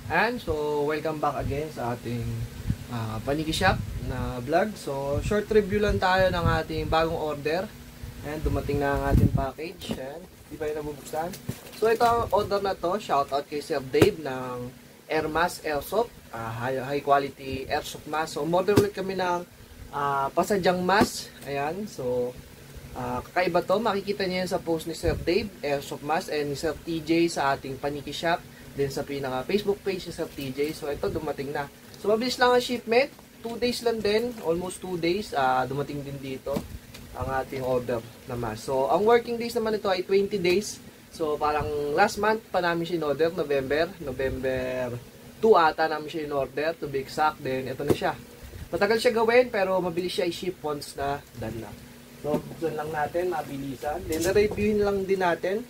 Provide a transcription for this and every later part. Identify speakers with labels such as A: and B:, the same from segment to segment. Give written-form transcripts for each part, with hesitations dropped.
A: And so, welcome back again sa ating Paniki Shop na vlog. So, short review lang tayo ng ating bagong order. And dumating na ang ating package. And di pa yun nabubuksan. So, ito ang order na to. Shoutout kay Sir Dave ng Airmas Airsoft. High quality airsoft mask. So, order ulit kami ng pasadyang mask. Ayan. So, kakaiba to. Makikita niyo yan sa post ni Sir Dave, Airsoft Mask, and ni Sir TJ sa ating Paniki Shop. Then sa pinaka Facebook page ni Sir TJ. So, ito dumating na. So, mabilis lang ang shipment. 2 days lang din. Almost 2 days. Dumating din dito ang ating order na mask. So, ang working days naman ito ay 20 days. So, parang last month pa namin siya in-order. November 2 ata namin siya in-order. To be exact. Then, ito na siya. Matagal siya gawin, pero mabilis siya i-ship once na done na. So, buksan lang natin, mabilisan. Then, na-reviewin lang din natin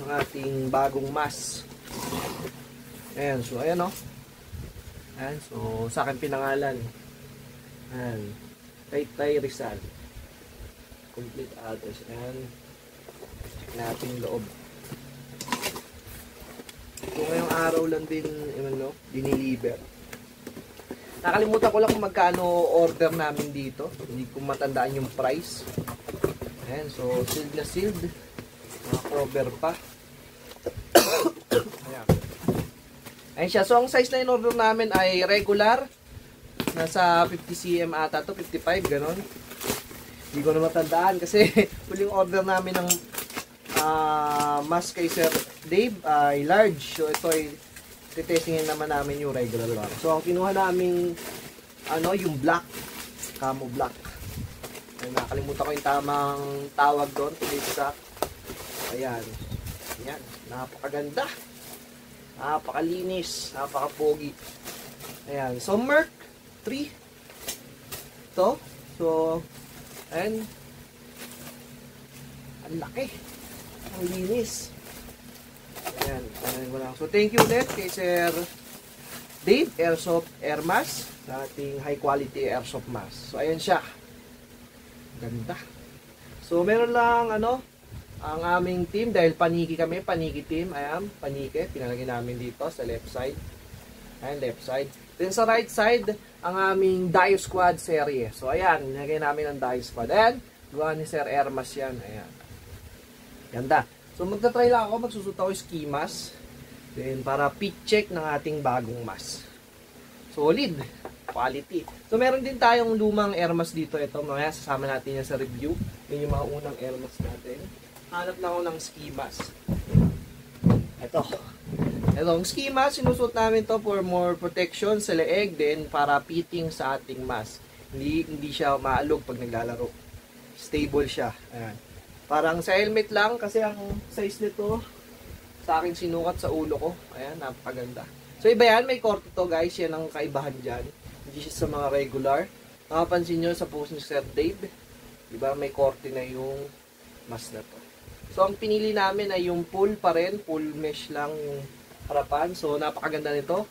A: ang ating bagong mask. Ayan, so, ayan o. Ayan, so, sa akin pinangalan. Ayan, Taytay Rizal. Complete address. Ayan, check natin loob. So, ngayong araw lang din, diniliver. Nakalimutan ko lang kung magkano order namin dito. Hindi ko matandaan yung price. Ayan, so sealed na sealed. Naka-cover pa. Ayan. Ayan siya. So ang size na in-order namin ay regular. Nasa 50 cm ata to, 55, ganon. Hindi ko na matandaan kasi huling order namin ng mask kay Sir Dave ay large. So ito ay titestingin naman namin yung regular one. So, ang kinuha namin, yung black. Camo black. Ay, nakalimutan ko yung tamang tawag doon. Exact. Ayan. Ayan. Napakaganda. Napakalinis. Napakapogi. Ayan. So, Merc 3. Ito. So, ayan. Ang laki. Ang linis. Ayan, so thank you ulit kay Sir Dave, Airsoft Air Mask, sa ating high quality airsoft mask. So ayan siya. Ganda. So meron lang ang aming team, dahil paniki kami, paniki team. Ayan, paniki, pinalagay namin dito sa left side. Ayan, left side. Then sa right side, ang aming Dio Squad serie. So ayan, nilagay namin ang Dio Squad. Ayan, gawa ni Sir Air Mask yan. Ayan. Ganda. So magta-try lang ako, magsusot ako ski mask. Then para fit check ng ating bagong mask. Solid. Quality. So meron din tayong lumang air mask dito. Ito, mamaya sasama natin yan sa review. Yun yung mga unang air mask natin. Hanap na ako ng ski mask. Ito. Itong ski mask, sinusot namin to for more protection sa leeg. Then para fitting sa ating mask. Hindi siya maalog pag naglalaro. Stable siya. Ayan. Parang sa helmet lang kasi ang size nito sa akin sinukat sa ulo ko. Ayan, napakaganda. So iba yan, may korte to guys. Yan ang kaibahan dyan. Hindi siya sa mga regular. Nakapansin nyo sa post ni Sir Dave. Diba, may korte na yung mask na to. So ang pinili namin ay yung full pa rin. Full mesh lang yung harapan. So napakaganda nito.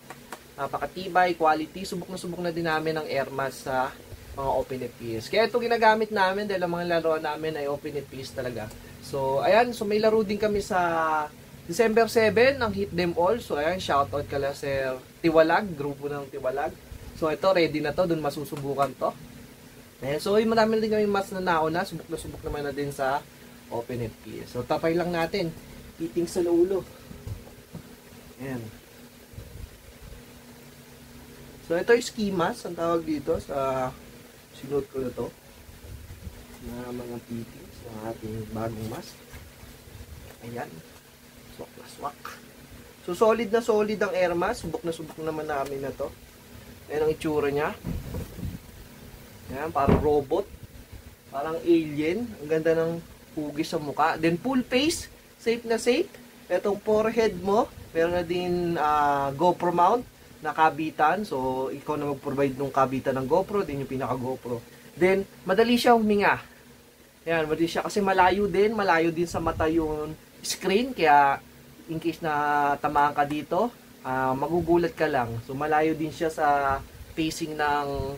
A: Napakatibay, quality. Subok na din namin ang air mask sa mga open FPS. Kaya ito ginagamit namin dahil ang mga laruan namin ay open FPS talaga. So, ayan. So, may laro din kami sa December 7 ng Hit Them All. So, ayan. Shoutout kala Sir Tiwalag. Grupo ng Tiwalag. So, ito. Ready na to. Doon masusubukan to. Ayan. So, marami din kami mas na nauna. Subok naman na din sa open FPS. So, tapay lang natin. Fitting sa ulo. Ayan. So, ito yung ski mask. Ang tawag dito sa sinuot ko na to na mga fittings ng ating bagong mask. Ayan. Swak na swak. So solid na solid ang air mask. Subok na subok naman namin na to. Ayan ang itsura niya. Ayan, parang robot. Parang alien. Ang ganda ng hugis sa mukha. Then full face. Safe na safe. Itong forehead mo. Meron na din GoPro mount na kabitan. So, ikaw na mag-provide ng kabitan ng GoPro, din yung pinaka-GoPro. Then, madali siya huminga. Yan, madali siya kasi malayo din sa mata yung screen. Kaya, in case na tamaan ka dito, magugulat ka lang. So, malayo din siya sa facing ng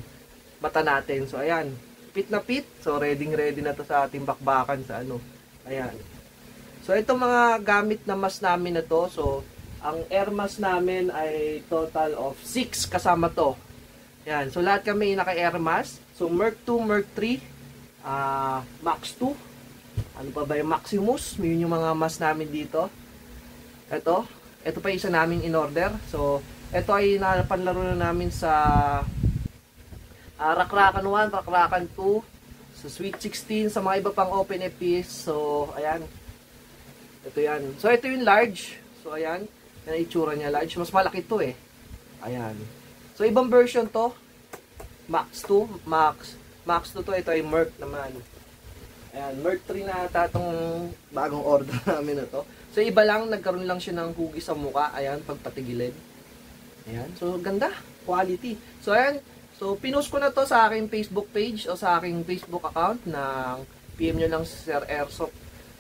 A: mata natin. So, ayan. Fit na fit. So, ready na to sa ating bakbakan sa Ayan. So, itong mga gamit na mask namin na to, so, Ang air mask namin ay total of 6 kasama to. Yan. So, lahat kami naka-air mask. So, Merc 2, Merc 3, Max 2. Ano pa ba yung Maximus? Yun yung mga mask namin dito. Ito pa isa namin in order. So, ito ay napanlaro na namin sa Rakrakan 1, Rakrakan 2, sa Sweet 16, sa mga iba pang open FPS. So, ayan. Ito yan. So, ito yung large. So, ayan. Yan ang itsura niya. Large. Mas malaki to eh. Ayan. So, ibang version to. Max 2. Max 2 to. Ito ay Merc naman. Ayan. Merc 3 na ata itong bagong order namin na to. So, iba lang. Nagkaroon lang siya ng hugis sa muka. Ayan. Pagpatigilid. Ayan. So, ganda. Quality. So, ayan. So, pinost ko na to sa aking Facebook page o sa aking Facebook account ng PM nyo lang si Sir Airsoft,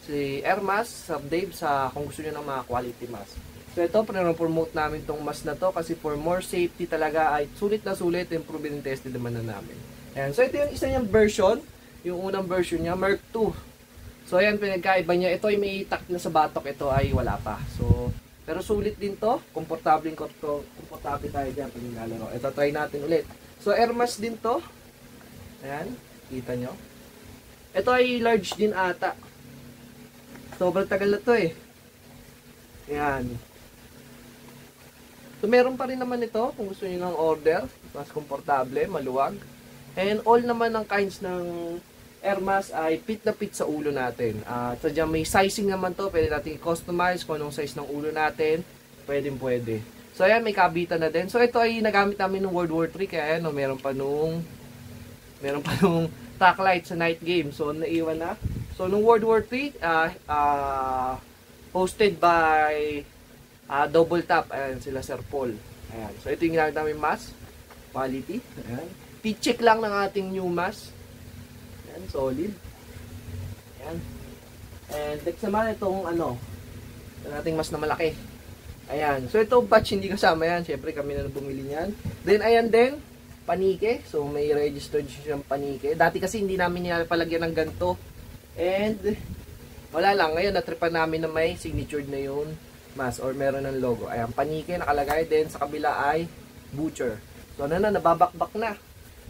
A: si Airmas, Sir Dave, sa kung gusto nyo ng mga quality mask. So, ito, promote namin tong mask na to kasi for more safety talaga ay sulit na sulit, improve and tested naman na namin. Ayan. So, ito yung isa niyang version. Yung unang version niya, Merc 2. So, ayan, pinagkaiba niya. Ito ay may takip na sa batok. Ito ay wala pa. So, pero sulit din to. Komportable tayo dyan pag nilalaro. Ito, try natin ulit. So, air mask din to. Ayan. Kita nyo. Ito ay large din ata. Sobrang tagal na to eh. Ayan. So, meron pa rin naman ito kung gusto nyo ng order. Mas komportable, maluwag. And all naman ng kinds ng air mask ay fit na fit sa ulo natin. Sadyang may sizing naman to. Pwede natin i-customize kung anong size ng ulo natin. Pwede. So, ayan, may kabitan na din. So, ito ay nagamit namin ng World War III. Kaya, ayan, meron pa nung tack light sa night game. So, naiwan na. So, nung World War III, hosted by Double Tap. Ayan, sila Sir Paul. Ayan. So, ito yung ginamit namin mask. Quality. Ayan. T-check lang ng ating new mask. Ayan, solid. Ayan. And, next naman, itong ating mask na malaki. Ayan. So, ito batch hindi kasama yan. Siyempre, kami na bumili niyan. Then, ayan din. Panike. So, may registered siyang panike. Dati kasi hindi namin nilapalagyan ng ganito. And, wala lang. Ngayon, natripan namin na may signatured na yun mask or meron ng logo. Ayan, panike nakalagay. Then, sa kabila ay butcher. So, nababakbak na.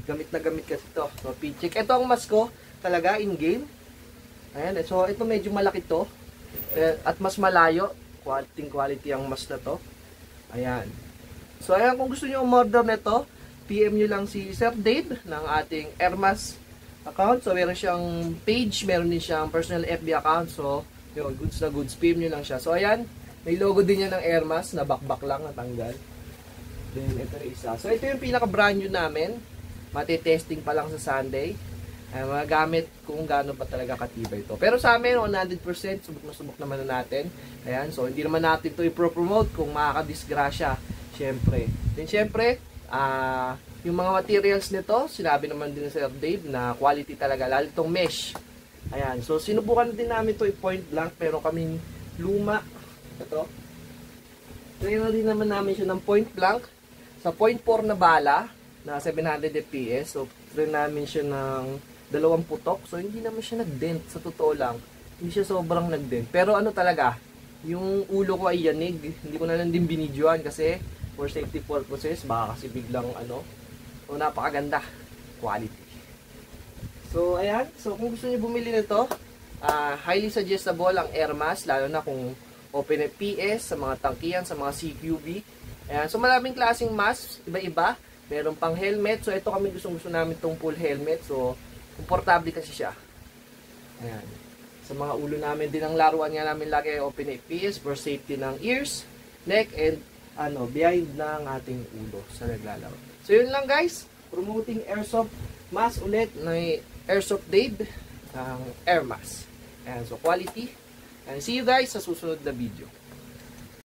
A: Gamit na gamit kasi ito. So, pincheck. Ito ang mask ko. Talaga, in-game. Ayan. So, ito medyo malaki to. At mas malayo. Quality ang mask na to. Ayan. So, ayan, kung gusto nyo umorder nito, PM nyo lang si Sir Dave ng ating Airmas account. So, meron siyang page, meron din siyang personal FB account. So, yun, goods na goods. PM nyo lang siya. So, ayan, may logo din yan ng Airmas na bakbak lang, natanggal. Then, ito yung isa. So, ito yung pinaka-brand new namin. Mati-testing pa lang sa Sunday. Ay, magagamit kung gaano pa talaga katibay ito. Pero sa amin, 100%, subok na subok naman na natin. Ayan, so hindi naman natin ito i-promote kung makakadisgrasya. Siyempre. Then siyempre, yung mga materials nito, sinabi naman din ni Sir Dave na quality talaga, lalo itong mesh. Ayan, so sinubukan din namin ito i-point blank, pero kaming luma. Ito. Try na din naman namin siya ng point blank sa 0.4 na bala na 700 FPS. So, try namin siya ng 2 putok. So, hindi naman siya nag-dent. Sa totoo lang, hindi siya sobrang nag-dent. Pero ano talaga, yung ulo ko ay yanig. Hindi ko na lang din binidyoan kasi for safety purposes, baka kasi biglang So, napakaganda. Quality. So, ayan. So, kung gusto niyo bumili nito, highly suggestible ang Airmas, lalo na kung open FPS, sa mga tangkiyan, sa mga CQB. Ayan. So, maraming klaseng mask, iba-iba. Meron pang helmet. So, ito kami gusto namin itong full helmet. So, komportable kasi siya. Ayan. Sa mga ulo namin din ang laruan nga namin lagi ay open FPS for safety ng ears, neck, and behind ng ating ulo sa naglalaro. So, yun lang guys. Promoting Airsoft mask ulit na Airsoft Dave ng Airmas. Ayan. So, quality. And see you guys sa susunod na video.